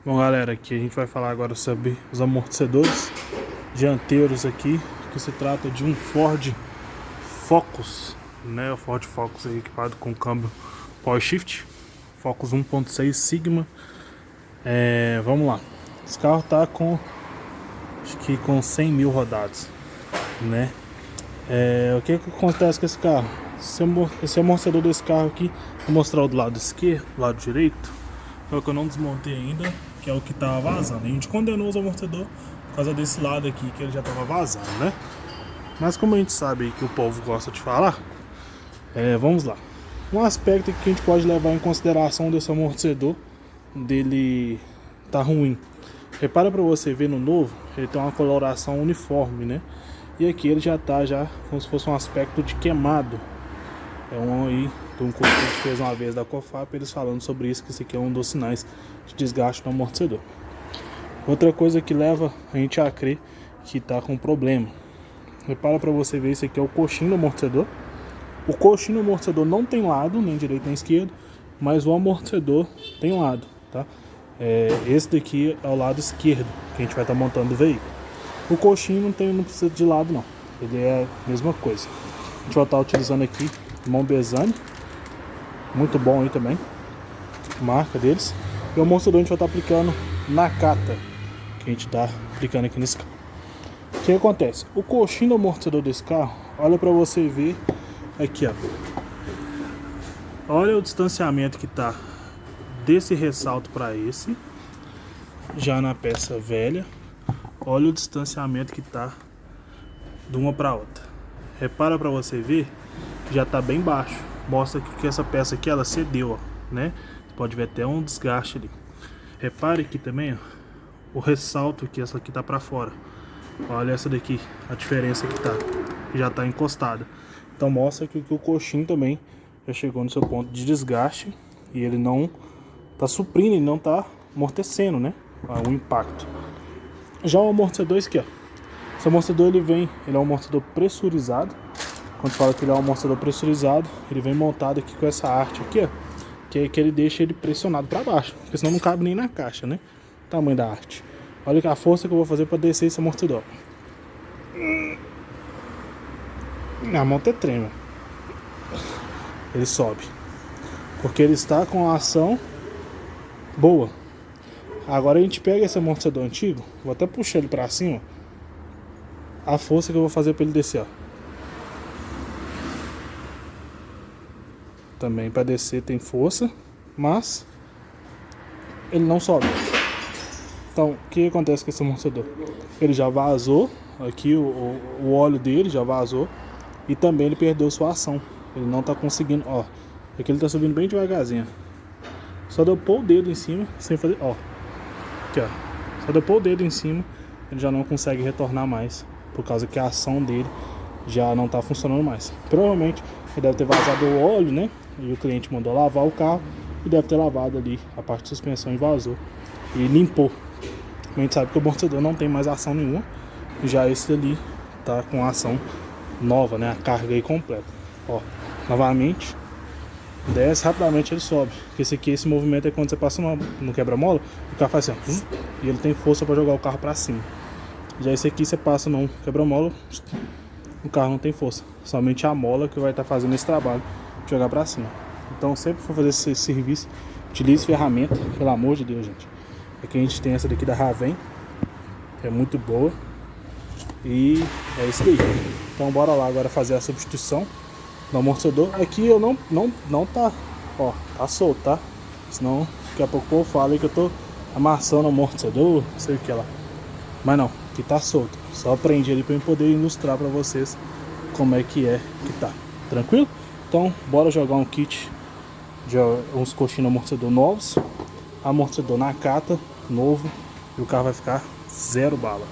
Bom, galera, aqui a gente vai falar agora sobre os amortecedores dianteiros aqui, que se trata de um Ford Focus, né? O Ford Focus aí, equipado com câmbio Power Shift, Focus 1.6 Sigma. Vamos lá, esse carro tá com, acho que com 100 mil rodados, né? O que acontece com esse carro? Esse amortecedor desse carro aqui, vou mostrar o do lado esquerdo, do lado direito, é o que eu não desmontei ainda, que é o que tava vazando. A gente condenou os amortecedores por causa desse lado aqui, que ele já tava vazando, né? Mas como a gente sabe que o povo gosta de falar, vamos lá. Um aspecto que a gente pode levar em consideração desse amortecedor, dele tá ruim. Repara para você ver no novo, ele tem uma coloração uniforme, né? E aqui ele já tá como se fosse um aspecto de queimado. É um aí de um curso que a gente fez uma vez da Cofap, eles falando sobre isso, que esse aqui é um dos sinais de desgaste no amortecedor. Outra coisa que leva a gente a crer que tá com problema. Repara para você ver, esse aqui é o coxinho do amortecedor. O coxinho do amortecedor não tem lado, nem direito nem esquerdo, mas o amortecedor tem lado, tá? Esse daqui é o lado esquerdo que a gente vai estar montando o veículo. O coxinho não precisa de lado não, ele é a mesma coisa. A gente vai estar utilizando aqui Montbezani, muito bom aí também, marca deles. E o amortecedor a gente vai estar aplicando Nakata, que a gente está aplicando aqui nesse carro. O que acontece? O coxinho do amortecedor desse carro, olha para você ver aqui, ó. Olha o distanciamento que tá desse ressalto para esse, já na peça velha. Olha o distanciamento que tá de uma para outra. Repara para você ver, já tá bem baixo. Mostra que essa peça aqui ela cedeu, ó, né? Você pode ver até um desgaste ali. Repare aqui também, ó, o ressalto que essa aqui tá para fora. Olha essa daqui, a diferença que tá, já tá encostada. Então mostra que o coxinho também já chegou no seu ponto de desgaste e ele não tá suprindo, ele não tá amortecendo, né? O impacto. Já o amortecedor aqui, ó. Esse amortecedor ele é um amortecedor pressurizado. Quando fala que ele é um amortecedor pressurizado, ele vem montado aqui com essa arte aqui, ó, que ele deixa ele pressionado para baixo, porque senão não cabe nem na caixa, né? O tamanho da arte. Olha a força que eu vou fazer para descer esse amortecedor. A mão até trema. Ele sobe, porque ele está com a ação boa. Agora a gente pega esse amortecedor antigo, vou até puxar ele para cima. A força que eu vou fazer para ele descer, ó. Também para descer tem força, mas ele não sobe. Então, o que acontece com esse amortecedor? Ele já vazou, aqui o óleo dele já vazou e também ele perdeu sua ação. Ele não está conseguindo, ó. Aqui ele está subindo bem devagarzinho. Só deu pôr o dedo em cima, sem fazer, ó. Aqui, ó. Só deu pôr o dedo em cima, ele já não consegue retornar mais, por causa que a ação dele já não está funcionando mais. Provavelmente ele deve ter vazado o óleo, né? E o cliente mandou lavar o carro e deve ter lavado ali a parte de suspensão e vazou e limpou. A gente sabe que o amortecedor não tem mais ação nenhuma, já esse ali tá com ação nova, né? A carga aí completa. Ó, novamente desce, rapidamente ele sobe. Porque esse movimento é quando você passa no quebra-mola, o carro faz assim, ó, e ele tem força para jogar o carro para cima. Já esse aqui você passa no quebra-mola, o carro não tem força, somente a mola que vai estar fazendo esse trabalho de jogar para cima. Então sempre que for fazer esse serviço, utilize ferramenta, pelo amor de Deus, gente. Aqui a gente tem essa daqui da Raven, que é muito boa, e é isso daí. Então bora lá agora fazer a substituição do amortecedor. Aqui eu não tá, ó, tá solto, tá? Senão daqui a pouco o povo fala aí que eu tô amassando o amortecedor, não sei o que lá. Mas não, aqui tá solto. Só prendi ali para eu poder ilustrar para vocês como é que tá. Tranquilo? Então bora jogar um kit de uns coxinhos amortecedor novos, amortecedor Nakata novo, e o carro vai ficar zero bala.